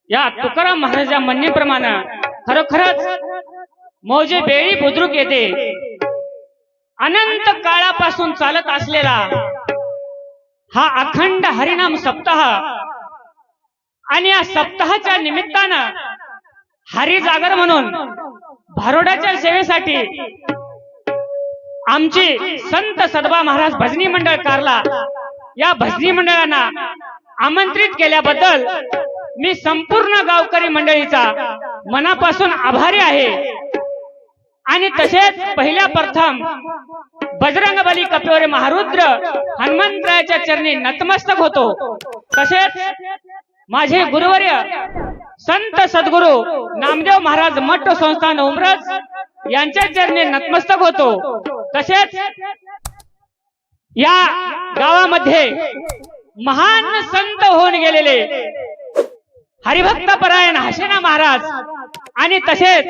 या तुकाराम महाराजांच्या म्हणण्याप्रमाणे खरोखरच मौजे बेळी बुद्रुक येते अनंत काळापासून चालत असलेला हा अखंड हरिनाम सप्ताह आणि या सप्ताहाच्या निमित्तानं हरी जागर म्हणून भारोडाच्या सेवेसाठी आमची संत सदबा महाराज भजनी मंडळ कारला या भजनी मंडळांना आमंत्रित केल्याबद्दल मी संपूर्ण गावकरी मंडळीचा मनापासून आभारी आहे। आणि तसेच पहिल्या प्रथम बजरंगबली कपिवरे महारुद्र हनुमंतरायाच्या चरणी नतमस्तक होतो। तसेच माझे गुरुवर्य संत सद्गुरु नामदेव महाराज मठ संस्थान उमरज यांच्या चरणी नतमस्तक होतो। तसेच या गावामध्ये महान संत होऊन गेलेले हरिभक्त परायण हसेना महाराज आणि तसेच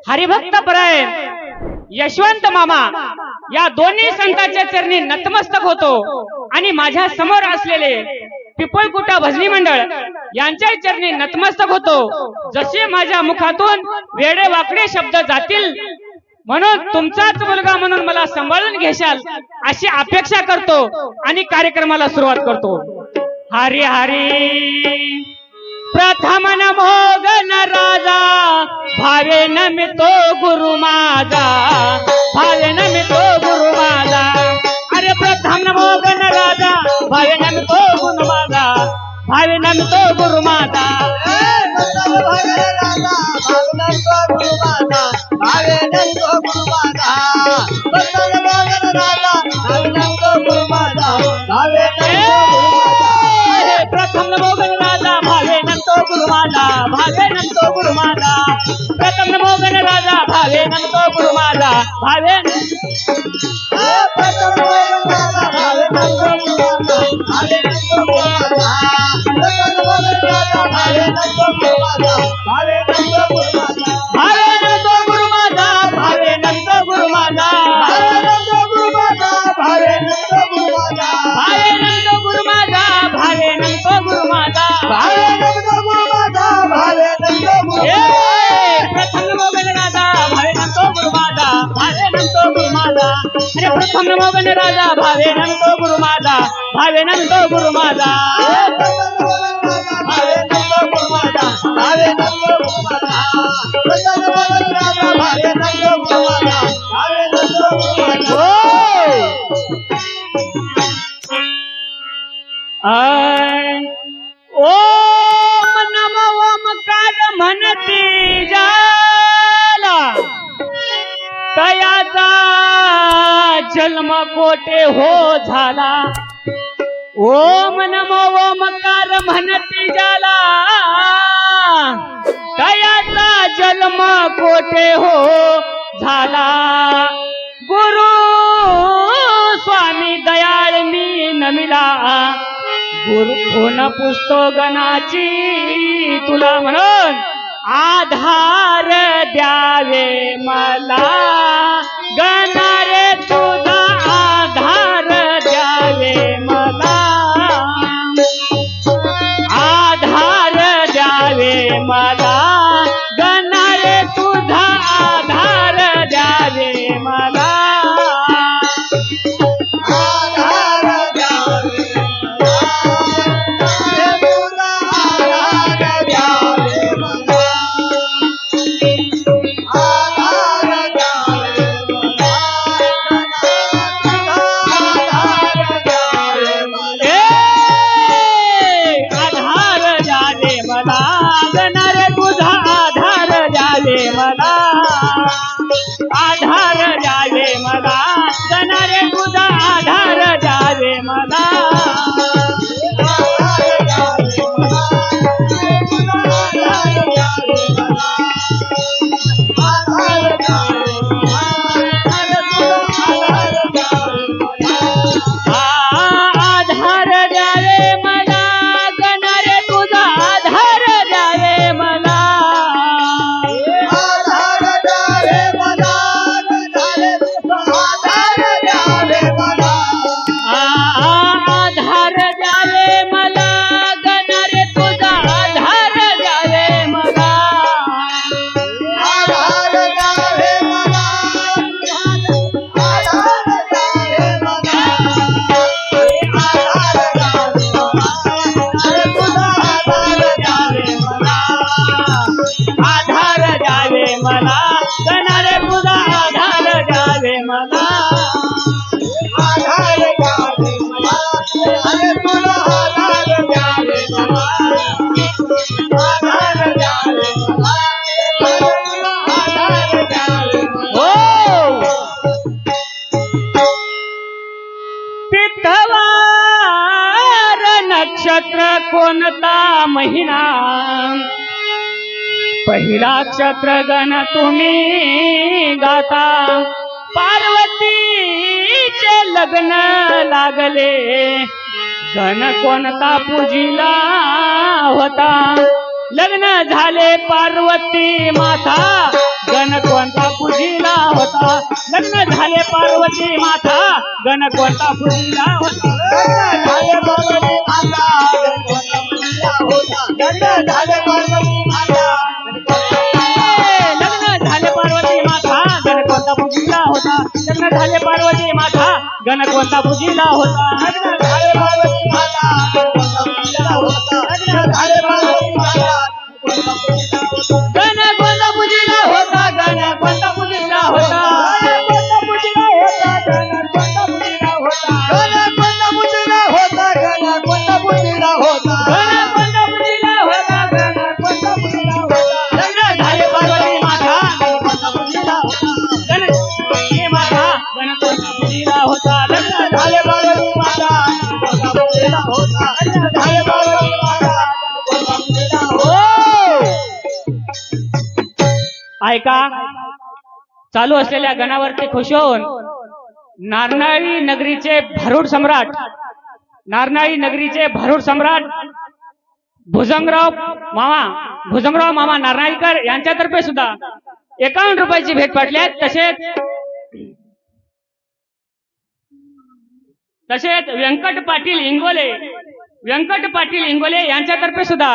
हरिभक्त परायण यशवंत मामा या दोन्ही संतांच्या चरणी नतमस्तक होतो। आणि माझ्या समोर असलेले पिपळकुटा भजनी मंडळ यांच्या चरणी नतमस्तक होतो। जसे माझ्या मुखातून वेडे वाकडे शब्द जातील म्हणून तुमचाच मुलगा म्हणून मला सांभाळून घेशाल अशी अपेक्षा करतो आणि कार्यक्रमाला सुरुवात करतो। हरी हरी प्रथम नमो गण राजा भावे नमितो गुरु माझा भावे नमितो गुरु माझा। अरे प्रथम नमो गण राजा भावे नमितो गुरु माझा भावे नमितो गुरु माझा भावे नमितो गुरु माझा प्रथम नमो गण राजा भावे नमितो गुरु माझा भावे प्रथम नमो गण राजा भावे नमितो गुरु माझा भावे नमितो गुरु माझा प्रथम नमो गण राजा भावे नमितो गुरु माझा भावे प्रथम नमो गण राजा भावे नमितो गुरु माझा भावे नमितो गुरु माझा प्रथम नमो गण राजा भावे नमितो गुरु माझा भावे नमितो गुरु माझा भावे नमितो गुरु माझा भावे नमितो गुरु माझा भावे नमितो गुरु माझा भावे नमितो गुरु माझा भावे नमितो गुरु माझा भावे नमितो गुरु माझा भावे नमितो गुरु माझा भावे नमितो गुरु प्रथम नमो गण राजा भावे नमितो गुरु माझा भावे नमितो गुरु माझा अरे प्रथम नमो गण राजा भावे नमितो गुरु माझा भावे नमितो गुरु माझा भावे नमितो गुरु माझा भावे नमितो गुरु माझा प्रथम नमो गण राजा भावे नमितो गुरु माझा भावे नमितो गुरु माझा ओम नमो ओमकार म्हणती जाला तयाचा जन्म कोटे हो झाला। ओम नमो ओमकार म्हणती जाला तयाचा जन्म कोटे हो झाला। गुरु स्वामी दयाळ मी नमिला गुरु कोण पुस्तो गणाची तुला म्हणून आधार द्यावे मला गणारे तुझा आधार द्यावे मला आधार द्यावे मला गणारे तुझा आधार द्यावे मला नक्षत्र कोणता महिना पहिला नक्षत्र गण तुम्ही गाता पार्वतीचे लग्न लागले गण कोणता पूजिला होता लग्न झाले पार्वती माता गण कोणता पूजिला होता लग्न झाले पार्वती माता गण कोणता पूजिला होता झाले पार्वती माता लग्न झाले पार्वती माता लग्न झाले पार्वती माता गण कोणता पूजिला होता लग्न झाले पार्वती माता गण कोणता पूजिला होता लग्न झाले पार्वती माता लग्न झाले पार्वती माता गण कोणता पूजिला होता गण कोणता पूजिला होता ऐका चालू असलेल्या गणावरती खुश होऊन नारनाळी नगरीचे भरूड सम्राट भुजंगराव मामा नारनाळीकर यांच्यातर्फे सुद्धा 51 रुपयाची भेट पाडली आहे तसेच व्यंकट पाटील इंगोले यांच्यातर्फे सुद्धा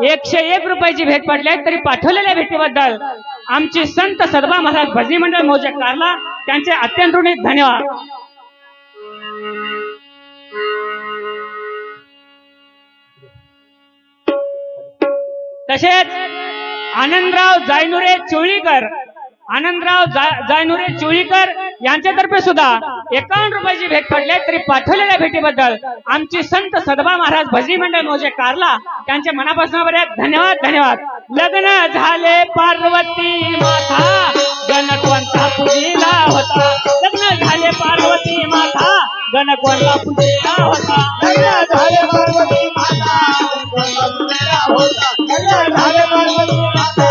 101 रुपयाची भेट पडली आहे तरी पाठवलेल्या भेटीबद्दल आमची संत सदबा महाराज भजनी मंडळ मौजे कारला त्यांचे अत्यंत ऋणी धन्यवाद. तसेच आनंदराव जायनुरे चोळीकर यांच्यातर्फे सुद्धा 51 रुपयाची भेट पडली तरी पाठवलेल्या भेटीबद्दल आमची संत सदबा महाराज भजनी मंडळ मौजे कारला त्यांचे मनापासून धन्यवाद. लग्न झाले पार्वती माता गण कोणता पूजिला होता लग्न झाले पार्वती माता गण कोणता पूजिला होता लग्न झाले पार्वती माता लग्न झाले पार्वती माता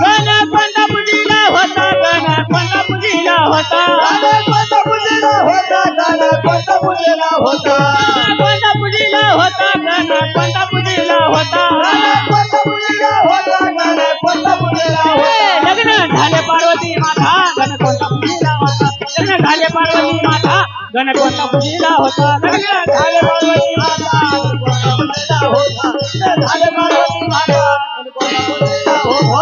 गण कोणता पूजिला होता गण कोणता पूजिला होता कोणता पूजिला होता गण कोणता पूजिला होता कोणता पूजिला होता गण कोणता पूजिला होता कोणता पूजिला होता गण कोणता पूजिला होता लग्न झाले पार्वती माता गण कोणता पूजिला होता लग्न झाले पार्वती माता गण कोणता पूजिला होता लग्न झाले पार्वती माता कोणता पूजिला होता लग्न झाले पार्वती माता कोणता पूजिला होता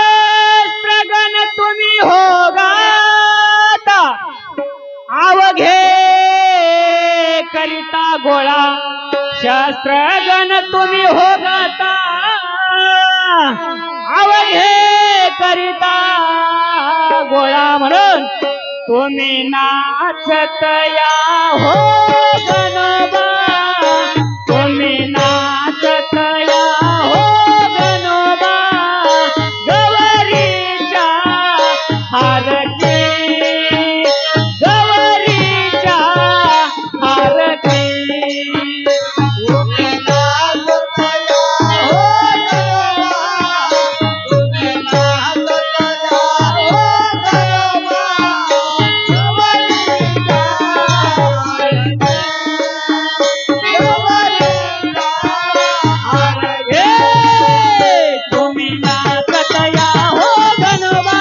शस्त्रगण तुम्ही हो गाता आवघे करिता गोळा शस्त्रगण तुम्ही हो गाता आवघे करिता गोळा म्हणून तुम्ही नाचत या हो गणोबा तुम्ही नाचत या हो गणोबा गवरीच्या हारती गवरीच्या हारती तुम्ही नाचत या हो गणोबा तुम्ही नाचत या हो गणोबा गवरीच्या तुम्ही नाचत या हो गणोबा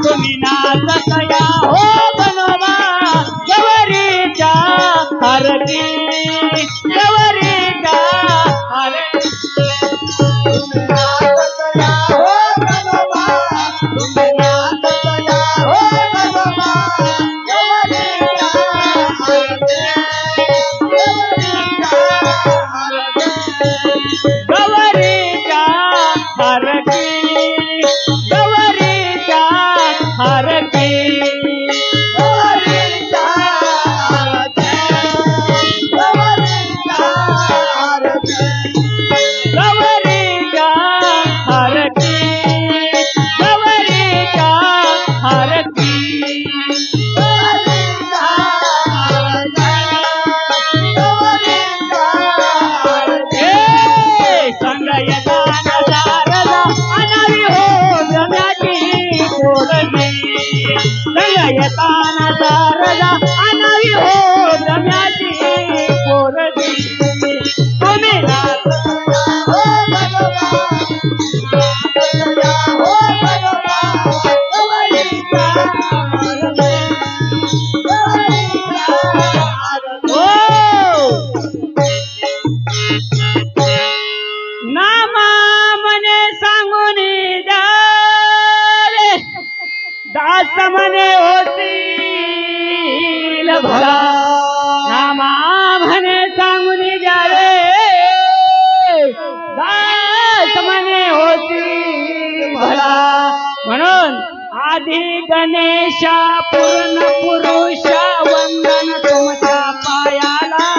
तुम्ही नाचत या हो गणोबा गवरीच्या आरती गवरीच्या आरती गवरीच्या आरती गवरीच्या आरती गवरीच्या आरती गवरीच्या आरती भला नामा म्हणे सांगून द्यावे दास म्हणे होती भला म्हणून आधी गणेशा पूर्ण पुरुष वंदन तुमच्या पायाला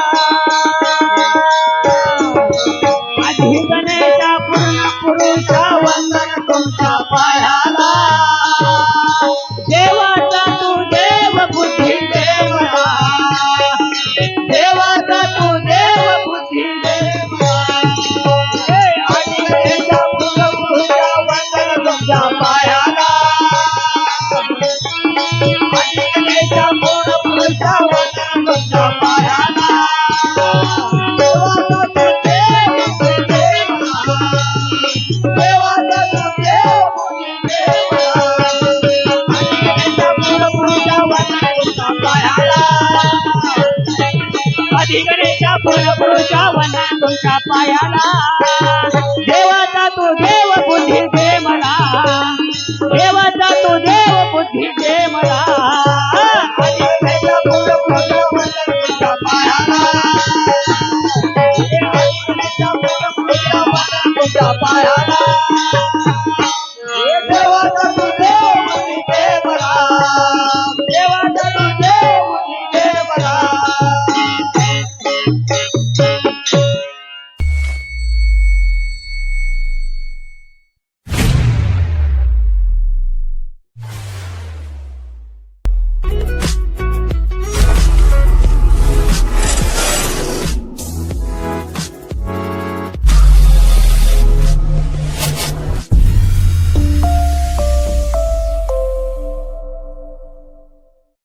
आधी गणेशा पूर्ण पुरुष वंदन तुमच्या पायाला देवाचा तू देव बुद्धी देवला देवाचा तू देव बुद्धी देवला आधी गणेशा पूर्ण पुरुष वंदन तुमच्या पायाला आधी गणेशा पूर्ण पुरुष वंदन तुमच्या पायाला देवाचा तू देव बुद्धी देवला देवाचा तू देव बुद्धी देवला आधी गणेशा पूर्ण पुरुष वंदन तुमच्या पायाला